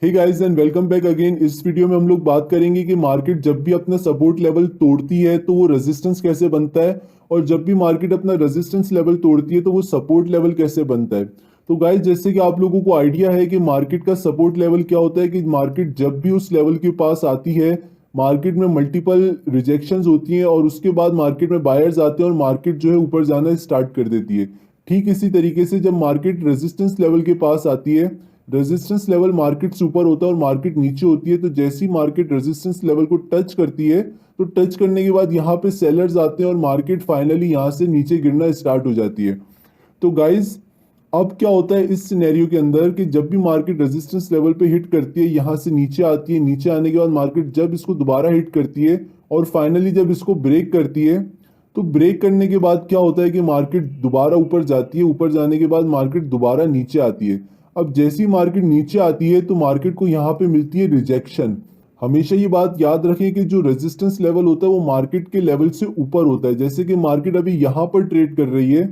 Hey guys and welcome back again. इस video में हम लोग बात करेंगे कि मार्केट जब भी अपना सपोर्ट लेवल तोड़ती है तो वो रेजिस्टेंस कैसे बनता है, और जब भी मार्केट अपना रेजिस्टेंस लेवल तोड़ती है तो वो सपोर्ट लेवल कैसे बनता है। तो गाइस, जैसे कि आप लोगों को आइडिया है कि मार्केट का सपोर्ट लेवल क्या होता है, कि मार्केट जब भी उस लेवल के पास आती है, मार्केट में मल्टीपल रिजेक्शंस होती हैं और उसके बाद मार्केट में बायर्स आते हैं और मार्केट जो है ऊपर जाना स्टार्ट कर देती है। ठीक इसी तरीके से जब मार्केट रेजिस्टेंस लेवल के पास आती है, रेजिस्टेंस लेवल मार्केट से ऊपर होता है और मार्केट नीचे होती है, तो जैसी मार्केट रेजिस्टेंस लेवल को टच करती है तो टच करने के बाद यहाँ पे सेलर्स आते हैं और मार्केट फाइनली यहाँ से नीचे गिरना स्टार्ट हो जाती है। तो गाइस, अब क्या होता है इस सिनेरियो के अंदर कि जब भी मार्केट रेजिस्टेंस लेवल पे हिट करती है, यहाँ से नीचे आती है, नीचे आने के बाद मार्केट जब इसको दोबारा हिट करती है और फाइनली जब इसको ब्रेक करती है, तो ब्रेक करने के बाद क्या होता है कि मार्केट दोबारा ऊपर जाती है। ऊपर जाने के बाद मार्केट दोबारा नीचे आती है। अब जैसी मार्केट नीचे आती है तो मार्केट को यहाँ पे मिलती है रिजेक्शन। हमेशा ये बात याद रखें कि जो रेजिस्टेंस लेवल होता है वो मार्केट के लेवल से ऊपर होता है। जैसे कि मार्केट अभी यहाँ पर ट्रेड कर रही है,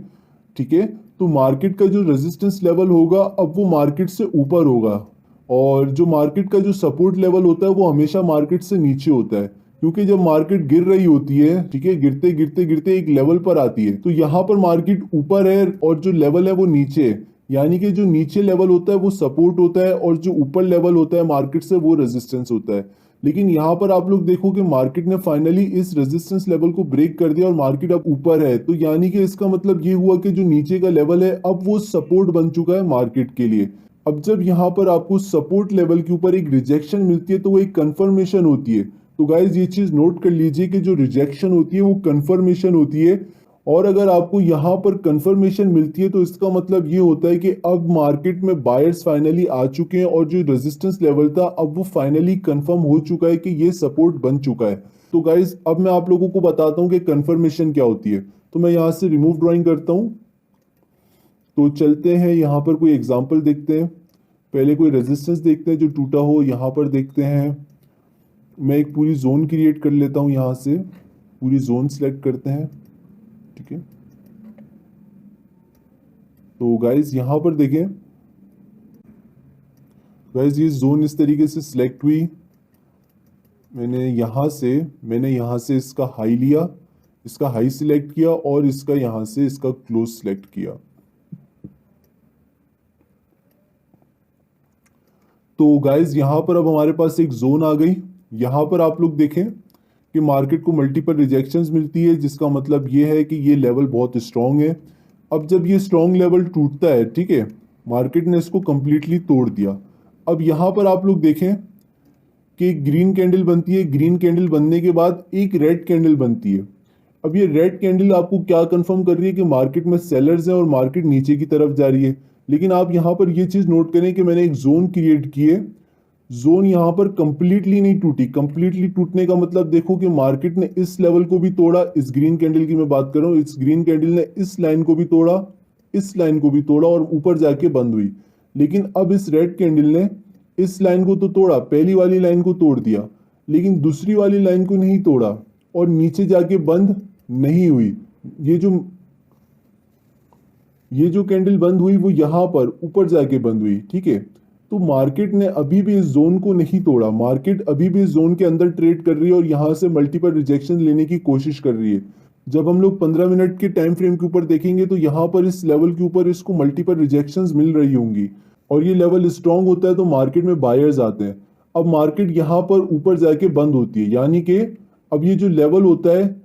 ठीक है, तो मार्केट का जो रेजिस्टेंस लेवल होगा अब वो मार्केट से ऊपर होगा, और जो मार्केट का जो सपोर्ट लेवल होता है वो हमेशा मार्केट से नीचे होता है। क्योंकि जब मार्केट गिर रही होती है, ठीक है, गिरते गिरते गिरते एक लेवल पर आती है, तो यहाँ पर मार्केट ऊपर है और जो लेवल है वो नीचे है। यानी कि जो नीचे लेवल होता है वो सपोर्ट होता है और जो ऊपर लेवल होता है मार्केट से वो रेजिस्टेंस होता है। लेकिन यहाँ पर आप लोग देखो कि मार्केट ने फाइनली इस रेजिस्टेंस लेवल को ब्रेक कर दिया और मार्केट अब ऊपर है। तो यानी कि इसका मतलब ये हुआ कि जो नीचे का लेवल है अब वो सपोर्ट बन चुका है मार्केट के लिए। अब जब यहाँ पर आपको सपोर्ट लेवल के ऊपर एक रिजेक्शन मिलती है तो वो एक कंफर्मेशन होती है। तो गाइज, ये चीज नोट कर लीजिए कि जो रिजेक्शन होती है वो कंफर्मेशन होती है, और अगर आपको यहाँ पर कंफर्मेशन मिलती है तो इसका मतलब ये होता है कि अब मार्केट में बायर्स फाइनली आ चुके हैं और जो रेजिस्टेंस लेवल था अब वो फाइनली कंफर्म हो चुका है कि ये सपोर्ट बन चुका है। तो गाइज, अब मैं आप लोगों को बताता हूँ कि कंफर्मेशन क्या होती है। तो मैं यहाँ से रिमूव ड्राइंग करता हूँ। तो चलते हैं यहाँ पर कोई एग्जाम्पल देखते हैं। पहले कोई रेजिस्टेंस देखते हैं जो टूटा हो, यहाँ पर देखते हैं। मैं एक पूरी जोन क्रिएट कर लेता हूँ, यहाँ से पूरी जोन सिलेक्ट करते हैं, ठीक है। तो गाइज यहाँ पर देखें, गाइज ये जोन इस तरीके से सिलेक्ट हुई। मैंने यहाँ से इसका हाई लिया, इसका हाई सिलेक्ट किया और इसका यहाँ से इसका क्लोज सिलेक्ट किया। तो गाइज यहाँ पर अब हमारे पास एक जोन आ गई। यहाँ पर आप लोग देखें कि मार्केट को मल्टीपल रिजेक्शंस मिलती है, जिसका मतलब ये है कि ये लेवल बहुत स्ट्रांग है। अब जब ये स्ट्रांग लेवल टूटता है, ठीक है, मार्केट ने इसको कंप्लीटली तोड़ दिया। अब यहाँ पर आप लोग देखें कि एक ग्रीन कैंडल बनती है। ग्रीन कैंडल बनने के बाद एक रेड कैंडल बनती है। अब ये रेड कैंडल आपको क्या कंफर्म कर रही है कि मार्केट में सेलर्स हैं और मार्केट नीचे की तरफ जा रही है। लेकिन आप यहाँ पर ये चीज नोट करें कि मैंने एक जोन क्रिएट की है। जोन यहाँ पर कंप्लीटली नहीं टूटी। कंप्लीटली टूटने का मतलब देखो कि मार्केट ने इस लेवल को भी तोड़ा, इस ग्रीन कैंडल की मैं बात कर रहा हूँ, इस ग्रीन कैंडल ने इस लाइन को भी तोड़ा, इस लाइन को भी तोड़ा और ऊपर जाके बंद हुई। लेकिन अब इस रेड कैंडल ने इस लाइन को तो तोड़ा, पहली वाली लाइन को तोड़ दिया, लेकिन दूसरी वाली लाइन को नहीं तोड़ा और नीचे जाके बंद नहीं हुई। ये जो कैंडल बंद हुई वो यहाँ पर ऊपर जाके बंद हुई, ठीक है। तो मार्केट ने अभी भी इस जोन को नहीं तोड़ा। मार्केट अभी भी इस जोन के अंदर ट्रेड कर रही है और यहाँ से मल्टीपल रिजेक्शन लेने की कोशिश कर रही है। जब हम लोग 15 मिनट के टाइम फ्रेम के ऊपर देखेंगे तो यहाँ पर इस लेवल के ऊपर इसको मल्टीपल रिजेक्शंस मिल रही होंगी और ये लेवल स्ट्रांग होता है तो मार्केट में बायर्स आते हैं। अब मार्केट यहाँ पर ऊपर जाके बंद होती है, यानी कि अब ये जो लेवल होता है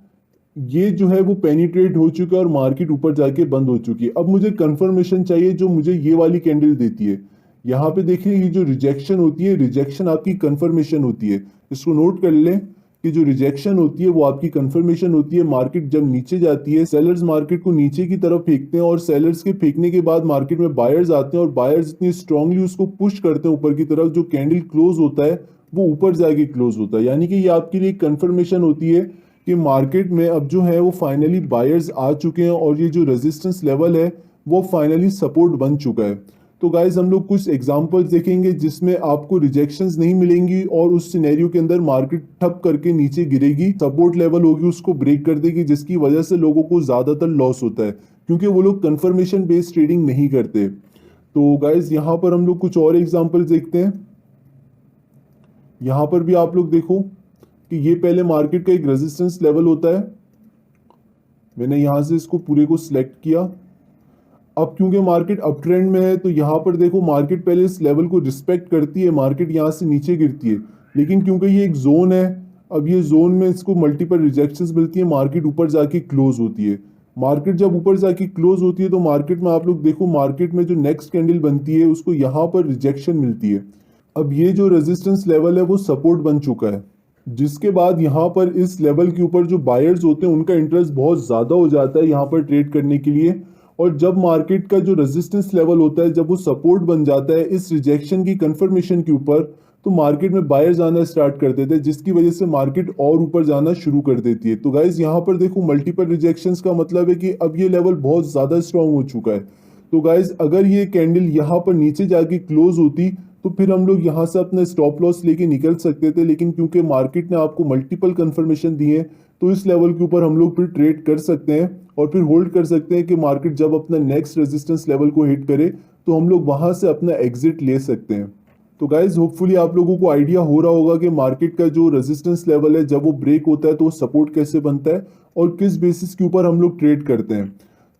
ये जो है वो पेनिट्रेट हो चुका है और मार्केट ऊपर जाके बंद हो चुकी है। अब मुझे कंफर्मेशन चाहिए जो मुझे ये वाली कैंडल देती है। यहाँ पे देखिए, ये जो रिजेक्शन होती है, रिजेक्शन आपकी कंफर्मेशन होती है। इसको नोट कर लें कि जो रिजेक्शन होती है वो आपकी कंफर्मेशन होती है। मार्केट जब नीचे जाती है, सेलर्स मार्केट को नीचे की तरफ फेंकते हैं और सेलर्स के फेंकने के बाद मार्केट में बायर्स आते हैं और बायर्स इतनी स्ट्रांगली उसको पुश करते हैं ऊपर की तरफ, जो कैंडल क्लोज होता है वो ऊपर जाके क्लोज होता है। यानी कि ये आपके लिए कंफर्मेशन होती है कि मार्केट में अब जो है वो फाइनली बायर्स आ चुके हैं और ये जो रेजिस्टेंस लेवल है वो फाइनली सपोर्ट बन चुका है। तो गाइज, हम लोग कुछ एग्जांपल्स देखेंगे जिसमें आपको रिजेक्शंस नहीं मिलेंगी और उस सिनेरियो के अंदर मार्केट ठप करके नीचे गिरेगी, सपोर्ट लेवल होगी उसको ब्रेक कर देगी, जिसकी वजह से लोगों को ज्यादातर लॉस होता है क्योंकि वो लोग कंफर्मेशन बेस्ड ट्रेडिंग नहीं करते। तो गाइज, यहाँ पर हम लोग कुछ और एग्जांपल्स देखते हैं। यहाँ पर भी आप लोग देखो कि ये पहले मार्केट का एक रेजिस्टेंस लेवल होता है। मैंने यहाँ से इसको पूरे को सिलेक्ट किया। अब क्योंकि मार्केट अप ट्रेंड में है तो यहाँ पर देखो मार्केट पहले इस लेवल को रिस्पेक्ट करती है, मार्केट यहाँ से नीचे गिरती है, लेकिन क्योंकि ये एक जोन है, अब ये जोन में इसको मल्टीपल रिजेक्शंस मिलती है, मार्केट ऊपर जाके क्लोज होती है। मार्केट जब ऊपर जाके क्लोज होती है तो मार्केट में आप लोग देखो मार्केट में जो नेक्स्ट कैंडल बनती है उसको यहाँ पर रिजेक्शन मिलती है। अब ये जो रेजिस्टेंस लेवल है वो सपोर्ट बन चुका है, जिसके बाद यहाँ पर इस लेवल के ऊपर जो बायर्स होते हैं उनका इंटरेस्ट बहुत ज़्यादा हो जाता है यहाँ पर ट्रेड करने के लिए। और जब मार्केट का जो रेजिस्टेंस लेवल होता है जब वो सपोर्ट बन जाता है इस रिजेक्शन की कंफर्मेशन के ऊपर, तो मार्केट में बायर्स आना स्टार्ट कर देते हैं, जिसकी वजह से मार्केट और ऊपर जाना शुरू कर देती है। तो गाइज यहाँ पर देखो मल्टीपल रिजेक्शंस का मतलब है कि अब ये लेवल बहुत ज़्यादा स्ट्रांग हो चुका है। तो गाइज अगर ये कैंडल यहाँ पर नीचे जाके क्लोज होती तो फिर हम लोग यहाँ से अपना स्टॉप लॉस लेके निकल सकते थे, लेकिन क्योंकि मार्केट ने आपको मल्टीपल कंफर्मेशन दी है तो इस लेवल के ऊपर हम लोग फिर ट्रेड कर सकते हैं और फिर होल्ड कर सकते हैं कि मार्केट जब अपना नेक्स्ट रेजिस्टेंस लेवल को हिट करे तो हम लोग वहां से अपना एग्जिट ले सकते हैं। तो गाइज होपफुली आप लोगों को आइडिया हो रहा होगा कि मार्केट का जो रेजिस्टेंस लेवल है जब वो ब्रेक होता है तो वो सपोर्ट कैसे बनता है और किस बेसिस के ऊपर हम लोग ट्रेड करते हैं।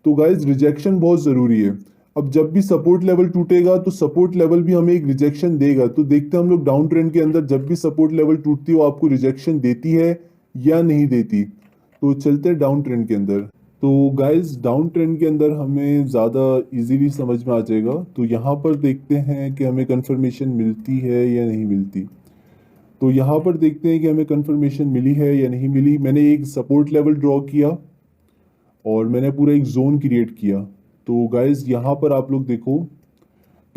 तो गाइज रिजेक्शन बहुत ज़रूरी है। अब जब भी सपोर्ट लेवल टूटेगा तो सपोर्ट लेवल भी हमें एक रिजेक्शन देगा। तो देखते हैं हम लोग डाउन ट्रेंड के अंदर जब भी सपोर्ट लेवल टूटती है वो आपको रिजेक्शन देती है या नहीं देती। तो चलते हैं डाउन ट्रेंड के अंदर। तो गाइस डाउन ट्रेंड के अंदर हमें ज़्यादा इजीली समझ में आ जाएगा। तो यहाँ पर देखते हैं कि हमें कंफर्मेशन मिलती है या नहीं मिलती। तो यहाँ पर देखते हैं कि हमें कंफर्मेशन मिली है या नहीं मिली। मैंने एक सपोर्ट लेवल ड्रॉ किया और मैंने पूरा एक जोन क्रिएट किया। तो गाइस यहाँ पर आप लोग देखो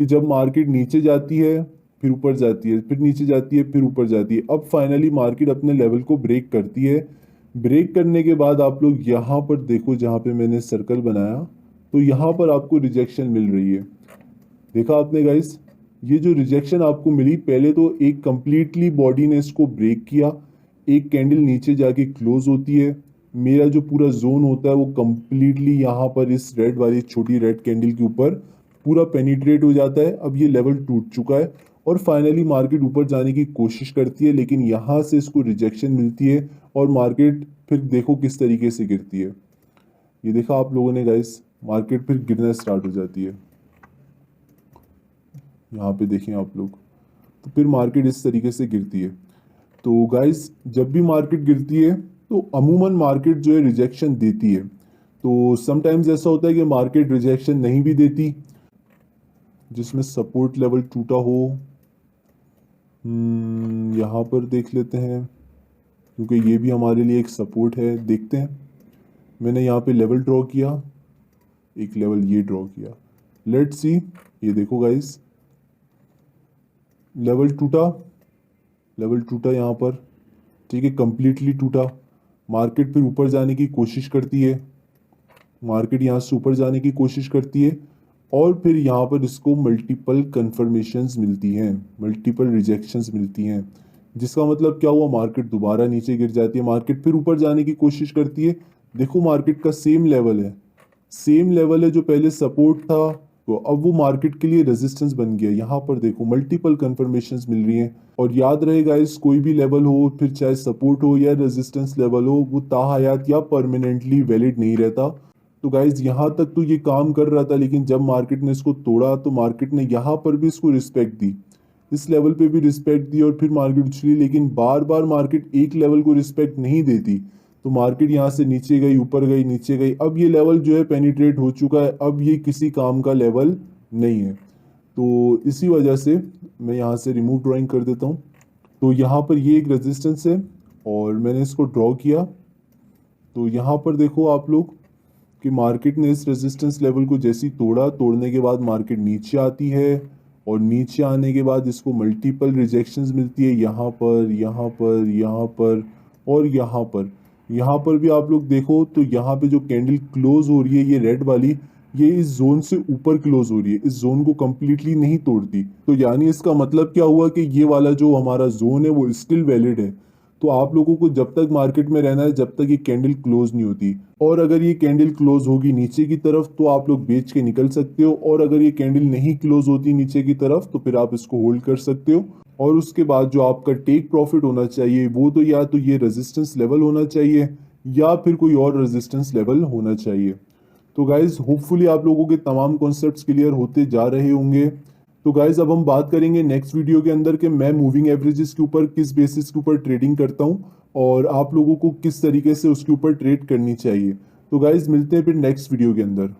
कि जब मार्केट नीचे जाती है फिर ऊपर जाती है, फिर नीचे जाती है, फिर ऊपर जाती है, अब फाइनली मार्केट अपने लेवल को ब्रेक करती है। ब्रेक करने के बाद आप लोग यहाँ पर देखो जहाँ पे मैंने सर्कल बनाया तो यहाँ पर आपको रिजेक्शन मिल रही है। देखा आपने गाइस, ये जो रिजेक्शन आपको मिली पहले तो एक कंप्लीटली बॉडी ने इसको ब्रेक किया, एक कैंडल नीचे जाके क्लोज होती है, मेरा जो पूरा जोन होता है वो कंप्लीटली यहाँ पर इस रेड वाली छोटी रेड कैंडल के ऊपर पूरा पेनिट्रेट हो जाता है। अब ये लेवल टूट चुका है और फाइनली मार्केट ऊपर जाने की कोशिश करती है, लेकिन यहाँ से इसको रिजेक्शन मिलती है और मार्केट फिर देखो किस तरीके से गिरती है। ये देखा आप लोगों ने गाइस, मार्केट फिर गिरना स्टार्ट हो जाती है। यहाँ पे देखें आप लोग, तो फिर मार्केट इस तरीके से गिरती है। तो गाइस जब भी मार्केट गिरती है तो अमूमन मार्केट जो है रिजेक्शन देती है। तो समटाइम्स ऐसा होता है कि मार्केट रिजेक्शन नहीं भी देती, जिसमें सपोर्ट लेवल टूटा हो। यहाँ पर देख लेते हैं क्योंकि ये भी हमारे लिए एक सपोर्ट है। देखते हैं, मैंने यहाँ पे लेवल ड्रॉ किया, एक लेवल ये ड्रॉ किया, लेट्स सी। ये देखो गाइस, लेवल टूटा, लेवल टूटा यहाँ पर, ठीक है, कंप्लीटली टूटा। मार्केट फिर ऊपर जाने की कोशिश करती है, मार्केट यहाँ से ऊपर जाने की कोशिश करती है और फिर यहाँ पर इसको मल्टीपल कन्फर्मेशंस मिलती हैं, मल्टीपल रिजेक्शंस मिलती हैं, जिसका मतलब क्या हुआ, मार्केट दोबारा नीचे गिर जाती है, मार्केट फिर ऊपर जाने की कोशिश करती है। देखो मार्केट का सेम लेवल है, सेम लेवल है जो पहले सपोर्ट था, तो अब वो मार्केट के लिए रेजिस्टेंस बन गया। यहाँ पर देखो मल्टीपल कन्फर्मेशंस मिल रही हैं। और याद रहे गाइस, कोई भी लेवल हो, फिर चाहे सपोर्ट हो या रेजिस्टेंस लेवल हो, वो ताहयात या परमानेंटली वैलिड नहीं रहता। तो गाइज यहाँ तक तो ये काम कर रहा था, लेकिन जब मार्केट ने इसको तोड़ा तो मार्केट ने यहाँ पर भी इसको रिस्पेक्ट दी, इस लेवल पे भी रिस्पेक्ट दी और फिर मार्केट उछली। लेकिन बार बार मार्केट एक लेवल को रिस्पेक्ट नहीं देती, तो मार्केट यहाँ से नीचे गई, ऊपर गई, नीचे गई। अब ये लेवल जो है पेनिट्रेट हो चुका है, अब ये किसी काम का लेवल नहीं है। तो इसी वजह से मैं यहाँ से रिमूव ड्राइंग कर देता हूँ। तो यहाँ पर ये एक रेजिस्टेंस है और मैंने इसको ड्रॉ किया। तो यहाँ पर देखो आप लोग कि मार्केट ने इस रेजिस्टेंस लेवल को जैसे ही तोड़ा, तोड़ने के बाद मार्केट नीचे आती है और नीचे आने के बाद इसको मल्टीपल रिजेक्शंस मिलती है, यहाँ पर, यहाँ पर, यहाँ पर और यहाँ पर। यहाँ पर भी आप लोग देखो तो यहाँ पे जो कैंडल क्लोज हो रही है ये रेड वाली, ये इस जोन से ऊपर क्लोज हो रही है, इस जोन को कंप्लीटली नहीं तोड़ती। तो यानी इसका मतलब क्या हुआ कि ये वाला जो हमारा जोन है वो स्टिल वैलिड है। तो आप लोगों को जब तक मार्केट में रहना है जब तक ये कैंडल क्लोज नहीं होती, और अगर ये कैंडल क्लोज होगी नीचे की तरफ तो आप लोग बेच के निकल सकते हो, और अगर ये कैंडल नहीं क्लोज होती नीचे की तरफ तो फिर आप इसको होल्ड कर सकते हो। और उसके बाद जो आपका टेक प्रॉफिट होना चाहिए वो तो या तो ये रेजिस्टेंस लेवल होना चाहिए या फिर कोई और रेजिस्टेंस लेवल होना चाहिए। तो गाइज होपफुली आप लोगों के तमाम कॉन्सेप्ट्स क्लियर होते जा रहे होंगे। तो गाइज अब हम बात करेंगे नेक्स्ट वीडियो के अंदर कि मैं मूविंग एवरेजेस के ऊपर किस बेसिस के ऊपर ट्रेडिंग करता हूँ और आप लोगों को किस तरीके से उसके ऊपर ट्रेड करनी चाहिए। तो गाइज मिलते हैं फिर नेक्स्ट वीडियो के अंदर।